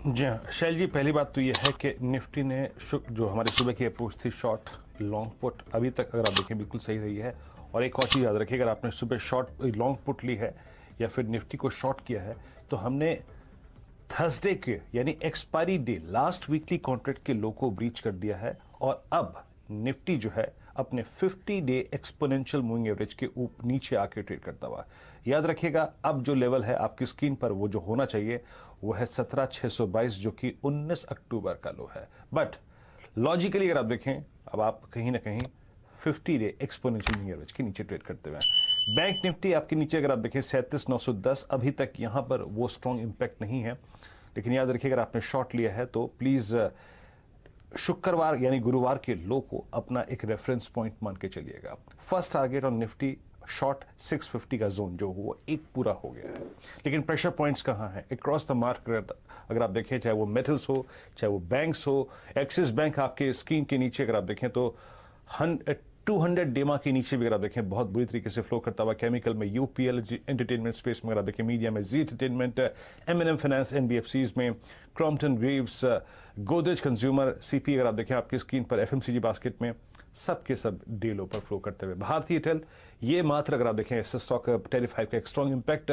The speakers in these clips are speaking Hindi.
जी हाँ शैल जी, पहली बात तो ये है कि निफ्टी ने जो हमारे सुबह की अप्रोच थी शॉर्ट लॉन्ग पुट, अभी तक अगर आप देखें बिल्कुल सही रही है। और एक और चीज़ याद रखिए, अगर आपने सुबह शॉर्ट लॉन्ग पुट ली है या फिर निफ्टी को शॉर्ट किया है तो हमने थर्सडे के यानी expiry day last weekly contract के लो को ब्रीच कर दिया है। और अब निफ्टी जो है अपने 50 डे एक्सपोनेंशियल मूविंग एवरेज के नीचे आके ट्रेड करता हुआ याद रखिएगा। अब जो लेवल है आपकी स्क्रीन पर वो जो होना चाहिए वो है 17,622 जो कि 19 अक्टूबर का लो है। बट लॉजिकली अगर आप देखें अब आप कहीं ना कहीं 50 डे एक्सपोनेंशियल मूविंग एवरेज के नीचे ट्रेड करते हुए हैं। बैंक निफ्टी आपके नीचे अगर आप देखें 37,910, अभी तक यहां पर वो स्ट्रॉन्ग इंपैक्ट नहीं है। लेकिन याद रखिए अगर आपने शॉर्ट लिया है तो प्लीज शुक्रवार यानी गुरुवार के लो को अपना एक रेफरेंस पॉइंट मान के चलिएगा। First target on Nifty short 650 का जोन जो वो एक पूरा हो गया है। लेकिन प्रेशर पॉइंट्स कहां हैं अक्रॉस द मार्केट अगर आप देखें, चाहे वो मेटल्स हो चाहे वो बैंक्स हो। एक्सिस बैंक आपके स्क्रीन के नीचे अगर आप देखें तो 200 डेमा के नीचे भी अगर आप देखें बहुत बुरी तरीके से फ्लो करता हुआ। केमिकल में यूपीएल, एंटरटेनमेंट स्पेस में अगर आप देखें, मीडिया में जी एंटरटेनमेंट, एमएनएम फाइनेंस, एनबीएफसीज में Crompton Greaves, Godrej consumer, CP अगर आप देखें आपकी स्क्रीन पर, एफएमसीजी बास्केट में सब के सब डीलों पर फ्लो करते हुए। भारतीय एयरटेल ये मात्र अगर आप देखें इस स्टॉक टेरिफ हाइक का एक स्ट्रॉन्ग इंपैक्ट।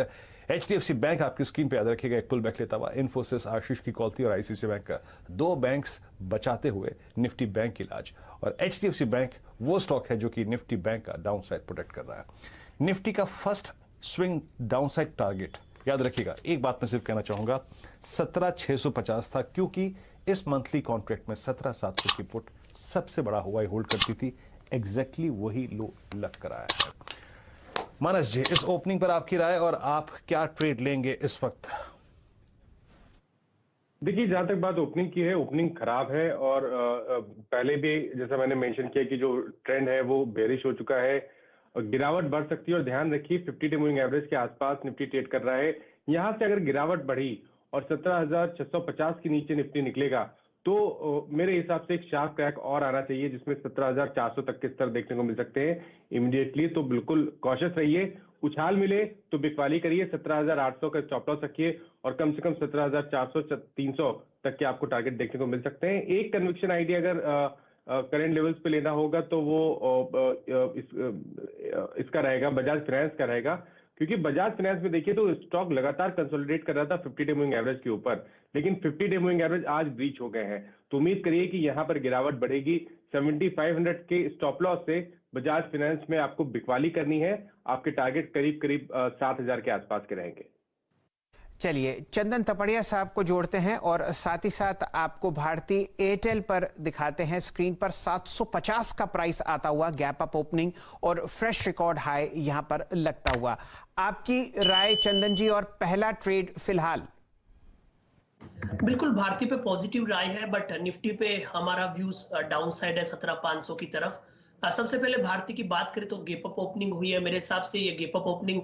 एचडीएफसी बैंक आपकी स्क्रीन पे याद रखिएगा एक पुल बैक लेता हुआ। इन्फोसिस, आशीष की कॉल थी और आईसीआईसी बैंक का दो बैंक्स बचाते हुए निफ्टी बैंक की इलाज। और एचडीएफसी बैंक वो स्टॉक है जो कि निफ्टी बैंक का डाउन साइड प्रोटेक्ट कर रहा है। निफ्टी का first swing down side target याद रखिएगा, एक बात मैं सिर्फ कहना चाहूंगा, 17,650 था, क्योंकि इस मंथली कॉन्ट्रैक्ट में 17,700 की पुट सबसे बड़ा हुआ होल्ड करती थी। एग्जैक्टली वही लो लग कर आया है। मानस जी, इस ओपनिंग पर आपकी राय और आप क्या ट्रेड लेंगे इस वक्त? देखिए, जहां तक बात ओपनिंग की है, ओपनिंग खराब है और पहले भी जैसा मैंने मेंशन किया कि जो ट्रेंड है वो बेरिश हो चुका है और गिरावट बढ़ सकती है। और ध्यान रखिए 50 डे मूविंग एवरेज के आसपास निफ्टी ट्रेड कर रहा है। यहां से अगर गिरावट बढ़ी और 17,650 के नीचे निफ्टी निकलेगा तो मेरे हिसाब से एक शार्प क्रैक और आना चाहिए जिसमें 17,400 तक के स्तर देखने को मिल सकते हैं इमीडिएटली। तो बिल्कुल कॉशियस रहिए, उछाल मिले तो बिकवाली करिए, 17,800 का स्टॉप लॉस रखिए और कम से कम 17,400 300 तक के आपको टारगेट देखने को मिल सकते हैं। एक कन्विक्शन आइडिया अगर करंट लेवल्स पे लेना होगा तो वो इसका रहेगा, बजाज फाइनेंस का रहेगा। क्योंकि बजाज फाइनेंस में देखिए तो स्टॉक लगातार कंसोलिडेट कर रहा था 50 डे मूविंग एवरेज के ऊपर, लेकिन 50 डे मूविंग एवरेज आज ब्रीच हो गए हैं। तो उम्मीद करिए कि यहां पर गिरावट बढ़ेगी। 7500 के स्टॉप लॉस से बजाज फाइनेंस में आपको बिकवाली करनी है। आपके टारगेट करीब करीब 7,000 के आसपास के रहेंगे। चलिए चंदन तपड़िया साहब को जोड़ते हैं और साथ ही साथ आपको भारतीय एयरटेल पर दिखाते हैं। स्क्रीन पर 750 का प्राइस आता हुआ, गैप अप ओपनिंग और फ्रेश रिकॉर्ड हाई यहां पर लगता हुआ। आपकी राय चंदन जी, और पहला ट्रेड फिलहाल? बिल्कुल भारतीय पे पॉजिटिव राय है, बट निफ्टी पे हमारा व्यूज डाउन साइड है 17,500 की तरफ। सबसे पहले भारतीय की बात करें तो गेप अप ओपनिंग हुई है। मेरे हिसाब से ये गेप अप ओपनिंग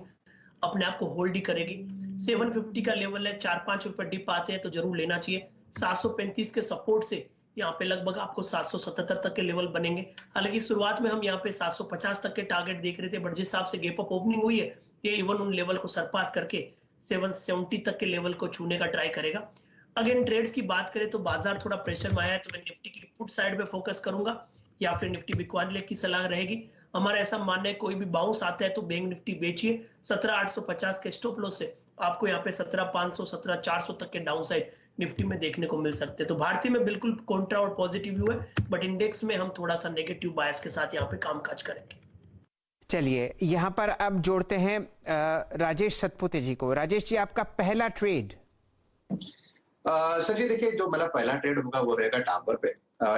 अपने आप को होल्ड ही करेगी। 750 का लेवल है, 4-5 रुपए डिप आते हैं तो जरूर लेना चाहिए। 735 के सपोर्ट से यहाँ पे लगभग आपको 777 तक के लेवल बनेंगे। हालांकि शुरुआत में हम यहाँ पे 750 तक के टारगेट देख रहे थे, बट जिस हिसाब से गेप अप ओपनिंग हुई है ये इवन उन लेवल को सरपास करके 770 तक के लेवल को छूने का ट्राई करेगा। अगेन ट्रेड्स की बात करें तो बाजार थोड़ा प्रेशर में आया है, तो मैं निफ्टी की पुट साइड पे फोकस करूंगा या फिर निफ्टी बिकवाली की सलाह रहेगी। हमारा ऐसा मानना है कोई भी बाउंस आता है तो बैंक निफ्टी बेचिए। 17,850 के स्टॉप लॉस से आपको यहाँ पे 17,500 17,400 तक के डाउन साइड निफ्टी में देखने को मिल सकते हैं। तो भारतीय में बिल्कुल कॉन्ट्रा और पॉजिटिव व्यू है, बट इंडेक्स में हम थोड़ा सा नेगेटिव बायस के साथ यहाँ पे कामकाज करेंगे। चलिए यहां पर अब जोड़ते हैं राजेश सतपुते जी को। राजेश जी, आपका पहला ट्रेड? सर जी देखिए, जो मेरा पहला ट्रेड होगा वो रहेगा डाबर पे।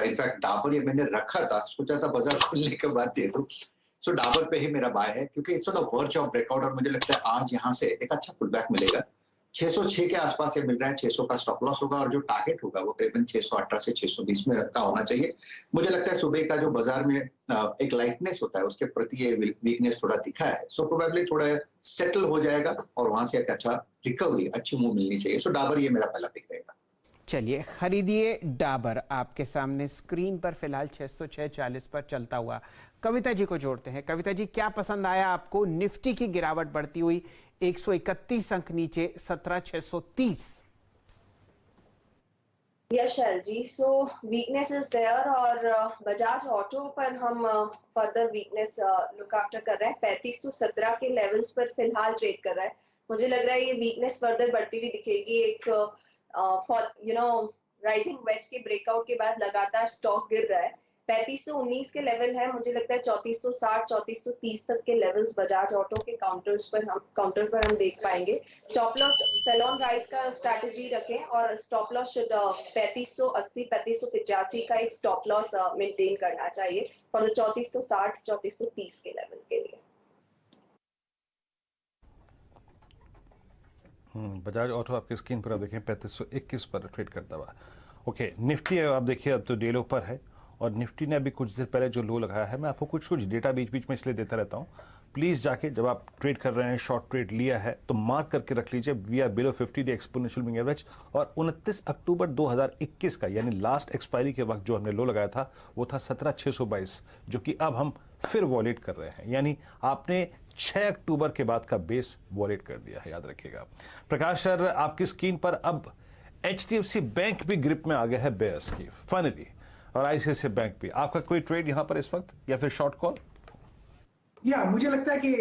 इनफैक्ट डाबर ये मैंने रखा था, सोचा था बाजार खुलने के बाद दे दूं। सो डाबर पे ही मेरा बाय है क्योंकि it's on the verge of breakout और मुझे लगता है आज यहाँ से एक अच्छा पुलबैक मिलेगा। 606 के आसपास ये मिल रहा है, 600 का स्टॉप लॉस होगा और जो टारगेट होगा वो करीबन 618 से 620 में का होना चाहिए। मुझे लगता है सुबह का जो बाजार में एक लाइटनेस होता है उसके प्रति ये वीकनेस थोड़ा दिखा है। सो प्रोबेबली थोड़ा सेटल हो जाएगा और वहां से एक अच्छा रिकवरी, अच्छी मूव मिलनी चाहिए। सो डाबर ये मेरा पहला पिक रहेगा। चलिए खरीदिए डाबर। आपके सामने स्क्रीन पर फिलहाल 606.40 पर चलता हुआ। कविता जी को जोड़ते हैं। कविता जी, क्या पसंद आया आपको? निफ्टी की गिरावट बढ़ती हुई 131 अंक नीचे 17,630। यस जी, सो वीकनेस इज देयर और बजाज ऑटो पर हम फर्दर वीकनेस लुक आफ्टर कर रहे हैं। 3517 के लेवल्स पर फिलहाल ट्रेड कर रहा है। मुझे लग रहा है ये वीकनेस फर्दर बढ़ती हुई दिखेगी। एक राइजिंग वेज के ब्रेकआउट के बाद लगातार स्टॉक गिर रहा है। 3519 के लेवल है, मुझे लगता है 3460 3430 तक के लेवल्स बजाज ऑटो के काउंटर पर हम देख पाएंगे। Stop loss sell on rise का स्ट्रैटेजी रखें और स्टॉप लॉस शुड 3580 3585 का एक स्टॉप लॉस मेंटेन करना चाहिए फॉर द 3460 3430 के लेवल के लिए। बजाज ऑटो आपकी स्क्रीन पर आप देखें 3521 पर ट्रेड करता हुआ। ओके, निफ्टी आप देखिए अब तो डे लो पर है और निफ्टी ने अभी कुछ देर पहले जो लो लगाया है, मैं आपको कुछ डेटा बीच बीच में इसलिए देता रहता हूँ। प्लीज़ जाके जब आप ट्रेड कर रहे हैं, शॉर्ट ट्रेड लिया है तो मार्क करके रख लीजिए we are below 50 day exponential moving average. और 29 अक्टूबर 2021 का यानी लास्ट एक्सपायरी के वक्त जो हमने लो लगाया था वो था 17622, जो कि अब हम फिर वॉलेट कर रहे हैं, यानी आपने 6 अक्टूबर के बाद का बेस वॉलेट कर दिया है, याद रखिएगा। प्रकाश सर, आपकी स्क्रीन पर अब HDFC बैंक भी ग्रिप में आ गया है बेयर्स की फाइनली, और ICICI बैंक भी। आपका कोई ट्रेड यहां पर इस वक्त या फिर शॉर्ट कॉल? या मुझे लगता है कि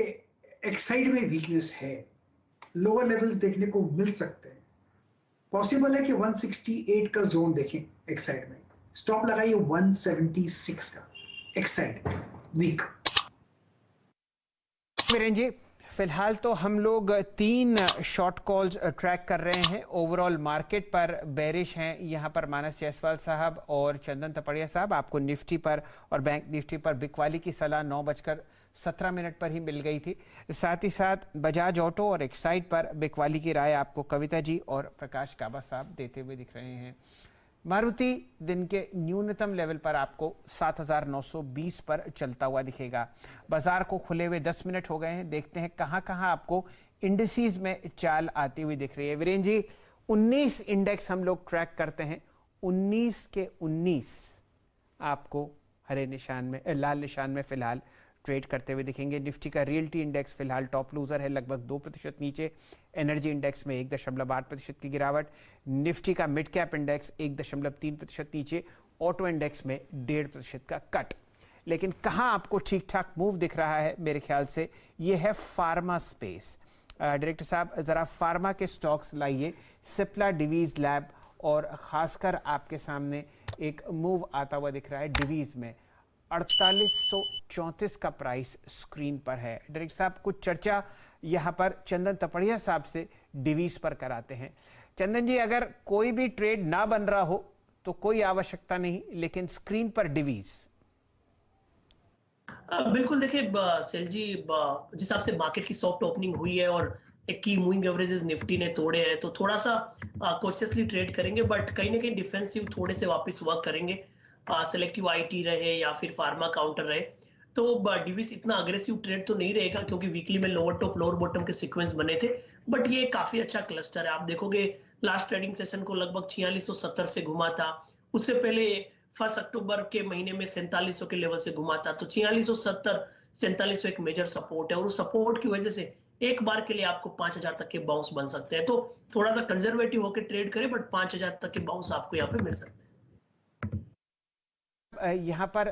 एक्साइड में वीकनेस है, लोअर लेवल्स देखने को मिल सकते हैं। पॉसिबल है कि 168 का जोन देखें एक्साइड में। स्टॉप लगाइए 176 का एक्साइड वीक। वीरेन जी, फिलहाल तो हम लोग 3 शॉर्ट कॉल्स ट्रैक कर रहे हैं। ओवरऑल मार्केट पर बेरिश हैं यहाँ पर मानस जायसवाल साहब और चंदन तपड़िया साहब। आपको निफ्टी पर और बैंक निफ्टी पर बिकवाली की सलाह 9:17 पर ही मिल गई थी। साथ ही साथ बजाज ऑटो और एक्साइड पर बिकवाली की राय आपको कविता जी और प्रकाश काबा साहब देते हुए दिख रहे हैं। मारुति दिन के न्यूनतम लेवल पर आपको 7920 पर चलता हुआ दिखेगा। बाजार को खुले हुए 10 मिनट हो गए हैं, देखते हैं कहां कहां आपको इंडिसेस में चाल आती हुई दिख रही है। वीरेन जी, 19 इंडेक्स हम लोग ट्रैक करते हैं, 19 के 19 आपको हरे निशान में, लाल निशान में फिलहाल ट्रेड करते हुए दिखेंगे। निफ्टी का रियल्टी इंडेक्स फिलहाल टॉप लूजर है, लगभग 2% नीचे। एनर्जी इंडेक्स में 1.8% की गिरावट। निफ्टी का मिड कैप इंडेक्स 1.3% नीचे। ऑटो इंडेक्स में 1.5% का कट। लेकिन कहां आपको ठीक ठाक मूव दिख रहा है मेरे ख्याल से, ये है फार्मा स्पेस। डायरेक्टर साहब, जरा फार्मा के स्टॉक्स लाइए। सिप्ला, डिवीज लैब और खासकर आपके सामने एक मूव आता हुआ दिख रहा है डिवीज में। 4834 का प्राइस स्क्रीन पर है। डायरेक्टर साहब, कुछ चर्चा यहाँ पर चंदन तपड़िया साहब से डिवीज पर कराते हैं। चंदन जी, अगर कोई भी ट्रेड ना बन रहा हो तो कोई आवश्यकता नहीं, लेकिन स्क्रीन पर डिवीज। बिल्कुल, देखिए सेल जी, जिस हिसाब से मार्केट की सॉफ्ट ओपनिंग हुई है और एक की मूविंग एवरेजेस निफ्टी ने तोड़े हैं, तो थोड़ा सा कॉशियसली ट्रेड करेंगे, बट कहीं ना कहीं डिफेंसिव थोड़े से वापस वर्क करेंगे। सेलेक्टिव आईटी रहे या फिर फार्मा काउंटर रहे, तो डिवीज इतना अग्रेसिव ट्रेड तो नहीं रहेगा, क्योंकि वीकली में लोअर टॉप लोअर बॉटम के सीक्वेंस बने थे। बट ये काफी अच्छा क्लस्टर है। आप देखोगे लास्ट ट्रेडिंग सेशन को लगभग 4670 से घुमा था। उससे पहले 1 अक्टूबर के महीने में 4700 के लेवल से घुमा था। तो 4670 4700 एक मेजर सपोर्ट है, और उस सपोर्ट की वजह से एक बार के लिए आपको 5000 तक के बाउंस बन सकते हैं। तो थोड़ा सा कंजर्वेटिव होकर ट्रेड करें, बट 5000 तक के बाउंस आपको यहाँ पे मिल सकते हैं। यहाँ पर